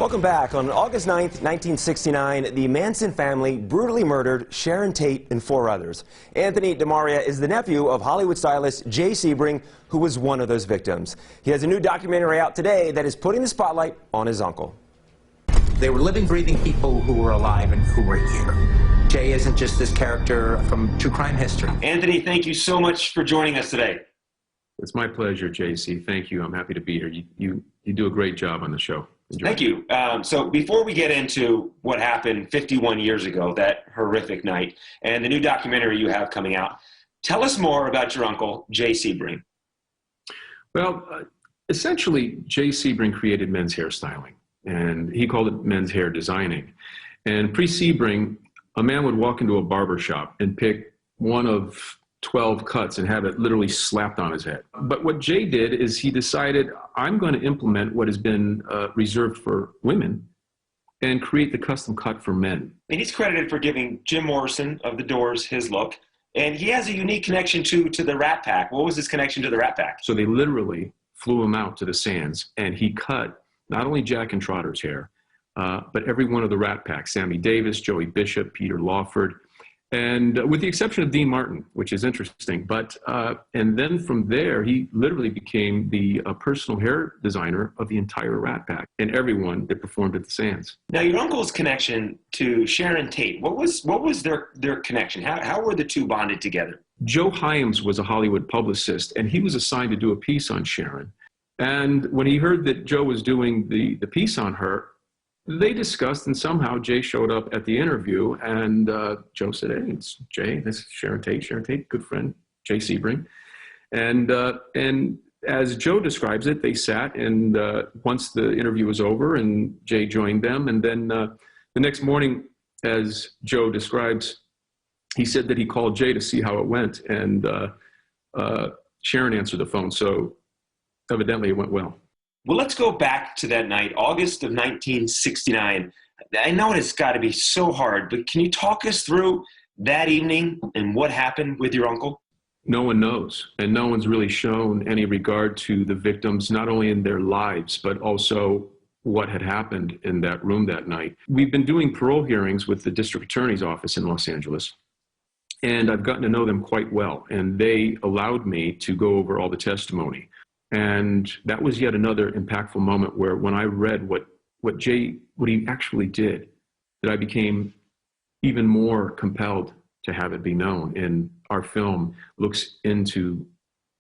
Welcome back. On August 9th, 1969, the Manson family brutally murdered Sharon Tate and 4 others. Anthony DeMaria is the nephew of Hollywood stylist Jay Sebring, who was one of those victims. He has a new documentary out today that is putting the spotlight on his uncle. They were living, breathing people who were alive and who were here. Jay isn't just this character from true crime history. Anthony, thank you so much for joining us today. It's my pleasure, JC. Thank you. I'm happy to be here. You do a great job on the show. Enjoy. Thank you. So before we get into what happened 51 years ago, that horrific night, and the new documentary you have coming out, tell us more about your uncle, Jay Sebring. Well, essentially, Jay Sebring created men's hairstyling, and he called it men's hair designing. And pre-Sebring, a man would walk into a barber shop and pick one of 12 cuts and have it literally slapped on his head. But what Jay did is he decided, I'm going to implement what has been reserved for women and create the custom cut for men. And he's credited for giving Jim Morrison of The Doors his look. And he has a unique connection to the Rat Pack. What was his connection to the Rat Pack? So they literally flew him out to the sands, and he cut not only Jack and Trotter's hair, but every one of the Rat Pack, Sammy Davis, Joey Bishop, Peter Lawford, and with the exception of Dean Martin, which is interesting. But and then from there, he literally became the personal hair designer of the entire Rat Pack and everyone that performed at the Sands. Now, your uncle's connection to Sharon Tate, what was their connection? How were the two bonded together? Joe Hyams was a Hollywood publicist, and he was assigned to do a piece on Sharon. And when he heard that Joe was doing the piece on her, they discussed, and somehow Jay showed up at the interview, and Joe said, "Hey, it's Jay. This is Sharon Tate, good friend, Jay Sebring." And as Joe describes it, they sat, and once the interview was over, and Jay joined them, and then the next morning, as Joe describes, he said that he called Jay to see how it went, and Sharon answered the phone, so evidently it went well. Well, let's go back to that night, August of 1969. I know it's got to be so hard, but can you talk us through that evening and what happened with your uncle? No one knows, and no one's really shown any regard to the victims, not only in their lives, but also what had happened in that room that night. We've been doing parole hearings with the district attorney's office in Los Angeles, and I've gotten to know them quite well, and they allowed me to go over all the testimony. And that was yet another impactful moment where when I read what he actually did, that I became even more compelled to have it be known. And our film looks into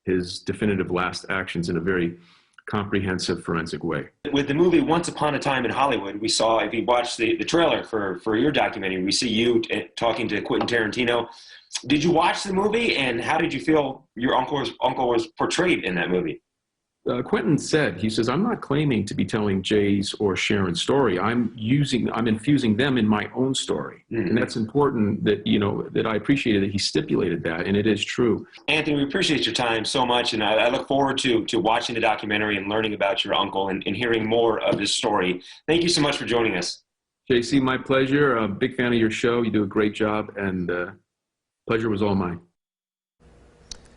his definitive last actions in a very comprehensive, forensic way. With the movie Once Upon a Time in Hollywood, we saw, if you watched the trailer for your documentary, we see you talking to Quentin Tarantino. Did you watch the movie, and how did you feel your uncle was portrayed in that movie? Quentin said, he says, "I'm not claiming to be telling Jay's or Sharon's story. I'm infusing them in my own story." Mm-hmm. And that's important that, that I appreciated that he stipulated that, and it is true. Anthony, we appreciate your time so much, and I look forward to watching the documentary and learning about your uncle and hearing more of his story. Thank you so much for joining us. JC, my pleasure. I'm a big fan of your show. You do a great job, and pleasure was all mine.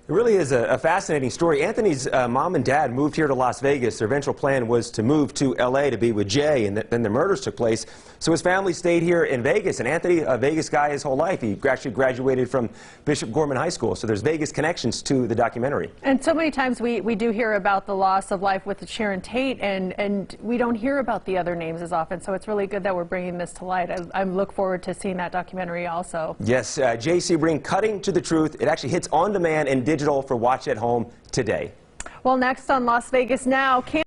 It really is a fascinating story. Anthony's mom and dad moved here to Las Vegas. Their eventual plan was to move to L.A. to be with Jay, and then the murders took place. So his family stayed here in Vegas, and Anthony, a Vegas guy his whole life. He actually graduated from Bishop Gorman High School, so there's Vegas connections to the documentary. And so many times we do hear about the loss of life with Sharon Tate, and we don't hear about the other names as often, so it's really good that we're bringing this to light. I look forward to seeing that documentary also. Yes, Jay Sebring, Cutting to the Truth. It actually hits on demand and digital for watch at home today. Well, next on Las Vegas Now.